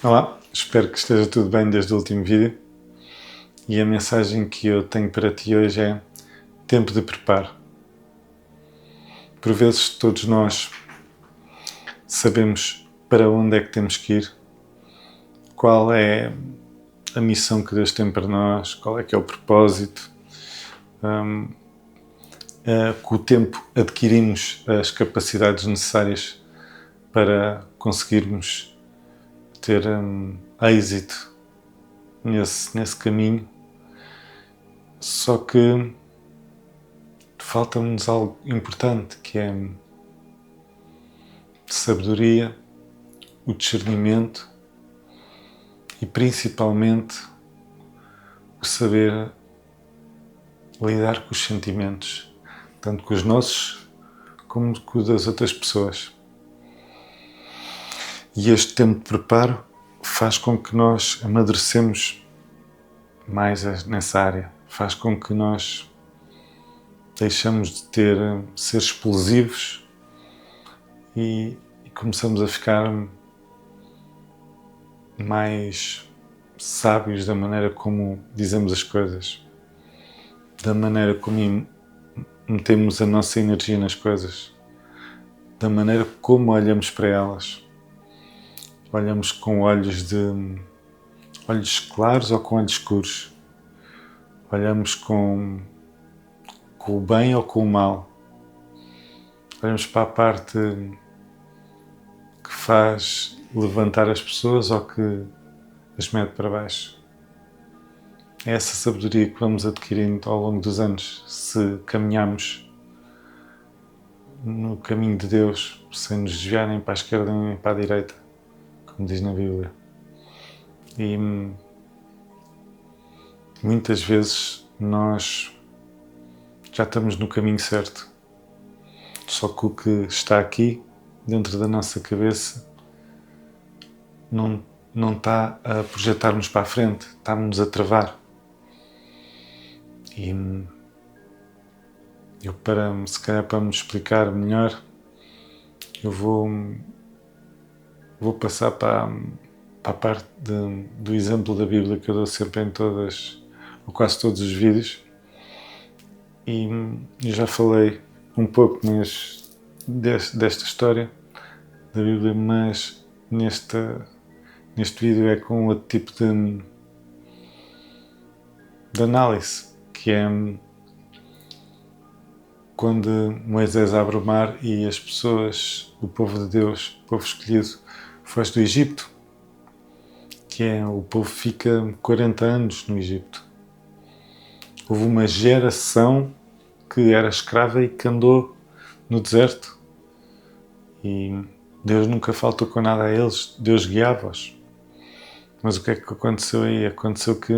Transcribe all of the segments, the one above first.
Olá, espero que esteja tudo bem desde o último vídeo e a mensagem que eu tenho para ti hoje é tempo de preparo. Por vezes todos nós sabemos para onde é que temos que ir, qual é a missão que Deus tem para nós, qual é que é o propósito. Com o tempo adquirimos as capacidades necessárias para conseguirmos ter êxito nesse caminho. Só que falta-nos algo importante, que é sabedoria, o discernimento e principalmente o saber lidar com os sentimentos, tanto com os nossos como com os das outras pessoas. E este tempo de preparo faz com que nós amadurecemos mais nessa área, faz com que nós deixamos de ser explosivos e começamos a ficar mais sábios da maneira como dizemos as coisas, da maneira como metemos a nossa energia nas coisas, da maneira como olhamos para elas. Olhamos com olhos claros ou com olhos escuros. Olhamos com o bem ou com o mal. Olhamos para a parte que faz levantar as pessoas ou que as mete para baixo. É essa sabedoria que vamos adquirindo ao longo dos anos, se caminharmos no caminho de Deus, sem nos desviar nem para a esquerda nem para a direita, como diz na Bíblia. E muitas vezes nós já estamos no caminho certo, só que o que está aqui dentro da nossa cabeça não está a projetar-nos para a frente, está-nos a travar. E se calhar para me explicar melhor, eu vou passar para a parte do exemplo da Bíblia que eu dou sempre em ou quase todos os vídeos. E eu já falei um pouco desta história da Bíblia, mas neste vídeo é com outro tipo de análise, que é quando Moisés abre o mar e as pessoas, o povo de Deus, o povo escolhido, foge do Egito, que o povo fica 40 anos no Egito. Houve uma geração que era escrava e que andou no deserto. E Deus nunca faltou com nada a eles, Deus guiava-os. Mas o que é que aconteceu aí? Aconteceu que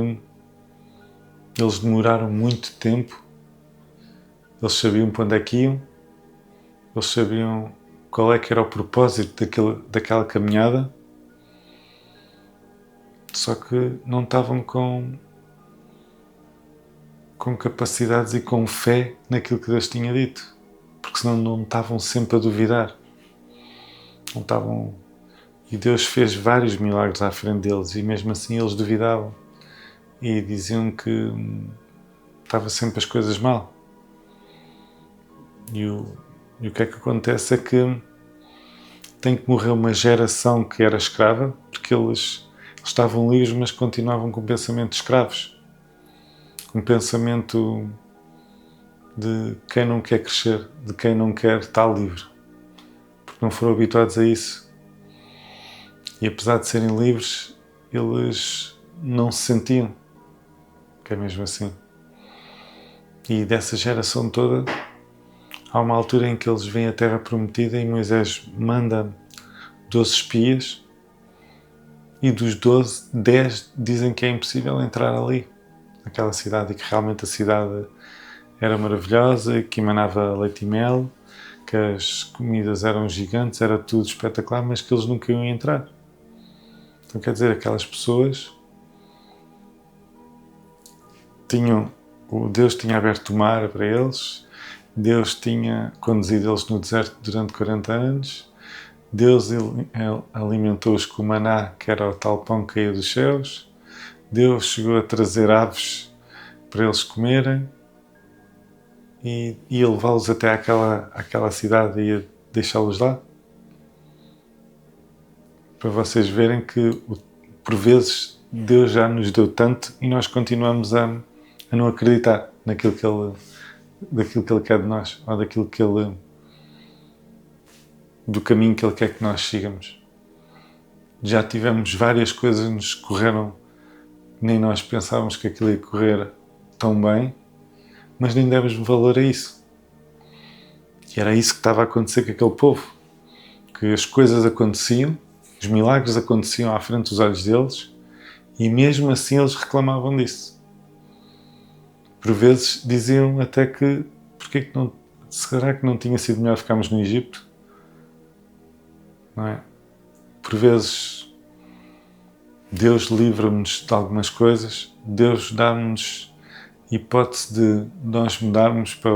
eles demoraram muito tempo, eles sabiam para onde é que iam, eles sabiam qual é que era o propósito daquela caminhada, só que não estavam com capacidades e com fé naquilo que Deus tinha dito, porque senão não estavam sempre a duvidar. Não estavam... E Deus fez vários milagres à frente deles e mesmo assim eles duvidavam e diziam que estava sempre as coisas mal. E o que é que acontece é que tem que morrer uma geração que era escrava, porque eles estavam livres, mas continuavam com pensamentos escravos. Um pensamento de quem não quer crescer, de quem não quer estar livre, porque não foram habituados a isso. E apesar de serem livres, eles não se sentiam, que é mesmo assim. E dessa geração toda, há uma altura em que eles vêm à Terra Prometida e Moisés manda 12 espias e dos 12, 10 dizem que é impossível entrar ali, naquela cidade, e que realmente a cidade era maravilhosa, que emanava leite e mel, que as comidas eram gigantes, era tudo espetacular, mas que eles nunca iam entrar. Então quer dizer, aquelas pessoas Deus tinha aberto o mar para eles, Deus tinha conduzido eles no deserto durante 40 anos, Deus alimentou-os com o maná, que era o tal pão que caía dos céus. Deus chegou a trazer aves para eles comerem e ia levá-los até àquela cidade e ia deixá-los lá. Para vocês verem que, por vezes, Deus já nos deu tanto e nós continuamos a não acreditar daquilo que Ele quer de nós, ou do caminho que Ele quer que nós sigamos. Já tivemos várias coisas que nos correram, nem nós pensávamos que aquilo ia correr tão bem, mas nem demos valor a isso. E era isso que estava a acontecer com aquele povo, que as coisas aconteciam, os milagres aconteciam à frente dos olhos deles, e mesmo assim eles reclamavam disso. Por vezes diziam até que, será que não tinha sido melhor ficarmos no Egito? Não é? Por vezes Deus livra-nos de algumas coisas, Deus dá-nos hipótese de nós mudarmos para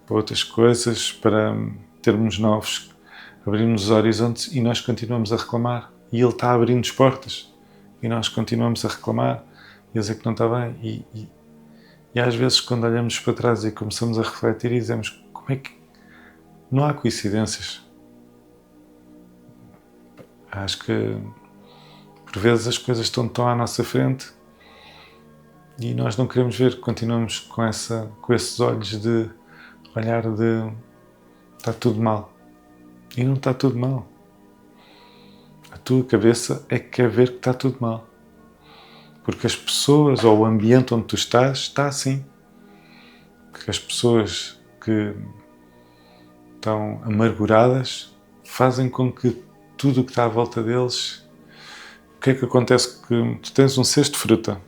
outras coisas, para termos novos, abrirmos os horizontes, e nós continuamos a reclamar. E Ele está abrindo-nos portas e nós continuamos a reclamar e a dizer que não está bem. E às vezes, quando olhamos para trás e começamos a refletir e dizemos: como é que não há coincidências? Acho que por vezes as coisas estão tão à nossa frente e nós não queremos ver, continuamos com esses olhos de olhar de está tudo mal. E não está tudo mal. A tua cabeça é que quer ver que está tudo mal. Porque as pessoas ou o ambiente onde tu estás está assim. Porque as pessoas que estão amarguradas fazem com que tudo o que está à volta deles... O que é que acontece? Que tu tens um cesto de fruta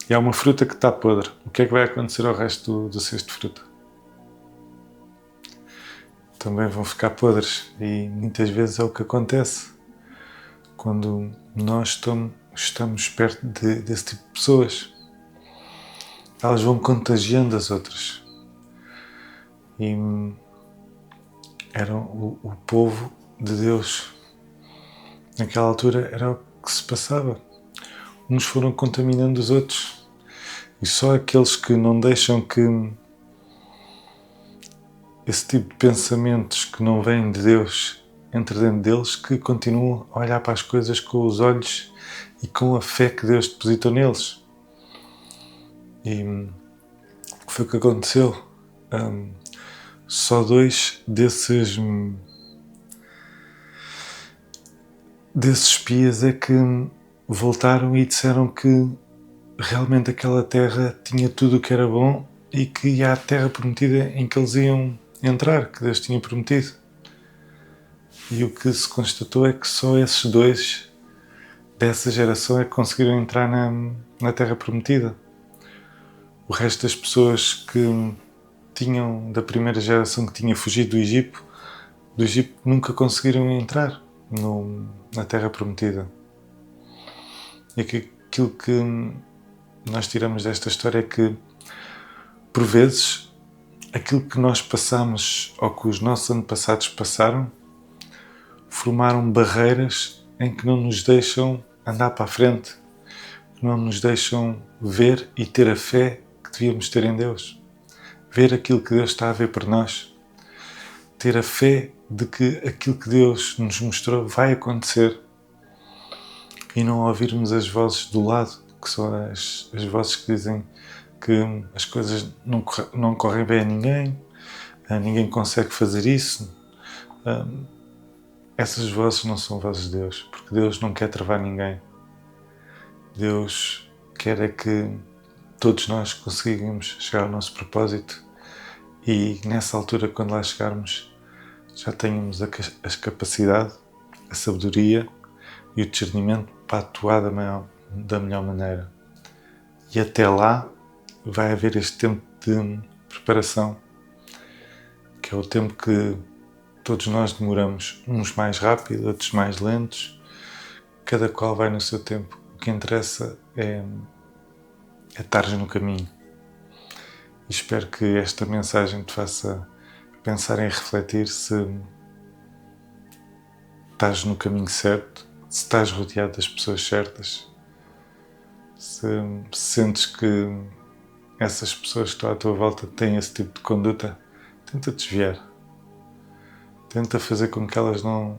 e há uma fruta que está podre. O que é que vai acontecer ao resto do cesto de fruta? Também vão ficar podres, e muitas vezes é o que acontece quando nós estamos perto desse tipo de pessoas. Elas vão contagiando as outras. E era o povo de Deus. Naquela altura era o que se passava. Uns foram contaminando os outros. E só aqueles que não deixam que esse tipo de pensamentos que não vêm de Deus entre dentro deles, que continuam a olhar para as coisas com os olhos e com a fé que Deus depositou neles. E foi o que aconteceu. Só 2 desses espias é que voltaram e disseram que realmente aquela terra tinha tudo o que era bom e que ia à terra prometida em que eles iam entrar, que Deus tinha prometido. E o que se constatou é que só esses 2 dessa geração é que conseguiram entrar na terra prometida. O resto das pessoas que tinham, da primeira geração que tinha fugido do Egito nunca conseguiram entrar na terra prometida. E aquilo que nós tiramos desta história é que, por vezes, aquilo que nós passamos ou que os nossos antepassados passaram formaram barreiras em que não nos deixam andar para a frente, que não nos deixam ver e ter a fé que devíamos ter em Deus. Ver aquilo que Deus está a ver por nós. Ter a fé de que aquilo que Deus nos mostrou vai acontecer. E não ouvirmos as vozes do lado, que são as vozes que dizem que as coisas não correm bem a ninguém consegue fazer isso. Essas vozes não são vozes de Deus, porque Deus não quer travar ninguém. Deus quer é que todos nós conseguimos chegar ao nosso propósito e nessa altura, quando lá chegarmos, já tenhamos a capacidade, a sabedoria e o discernimento para atuar da melhor maneira. E até lá vai haver este tempo de preparação, que é o tempo que todos nós demoramos, uns mais rápido, outros mais lentos, cada qual vai no seu tempo. O que interessa é estar no caminho. E espero que esta mensagem te faça pensar e refletir se estás no caminho certo, se estás rodeado das pessoas certas, se sentes que essas pessoas que estão à tua volta têm esse tipo de conduta, tenta desviar. Tenta fazer com que elas não...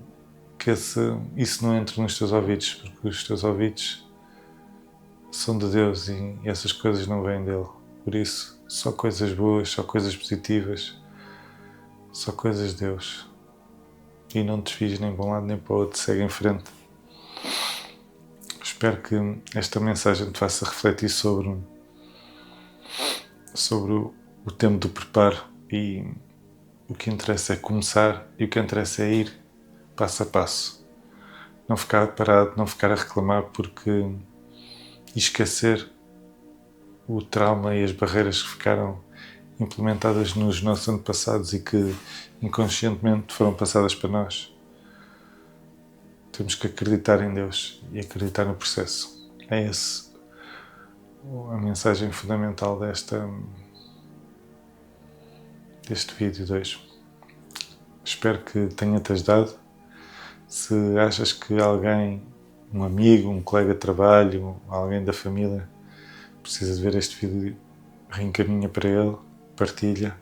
que isso não entre nos teus ouvidos, porque os teus ouvidos são de Deus e essas coisas não vêm dele. Por isso, só coisas boas, só coisas positivas, só coisas de Deus. E não te desvies nem para um lado nem para o outro, segue em frente. Espero que esta mensagem te faça refletir sobre o tempo do preparo, e o que interessa é começar e o que interessa é ir passo a passo. Não ficar parado, não ficar a reclamar e esquecer o trauma e as barreiras que ficaram implementadas nos nossos antepassados e que inconscientemente foram passadas para nós. Temos que acreditar em Deus e acreditar no processo. É essa a mensagem fundamental deste vídeo de hoje. Espero que tenha-te ajudado. Se achas que alguém, um amigo, um colega de trabalho, alguém da família precisa de ver este vídeo, reencaminha para ele, partilha,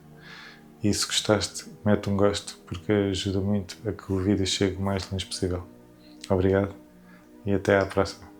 e se gostaste, mete um gosto, porque ajuda muito a que o vídeo chegue o mais longe possível. Obrigado e até à próxima.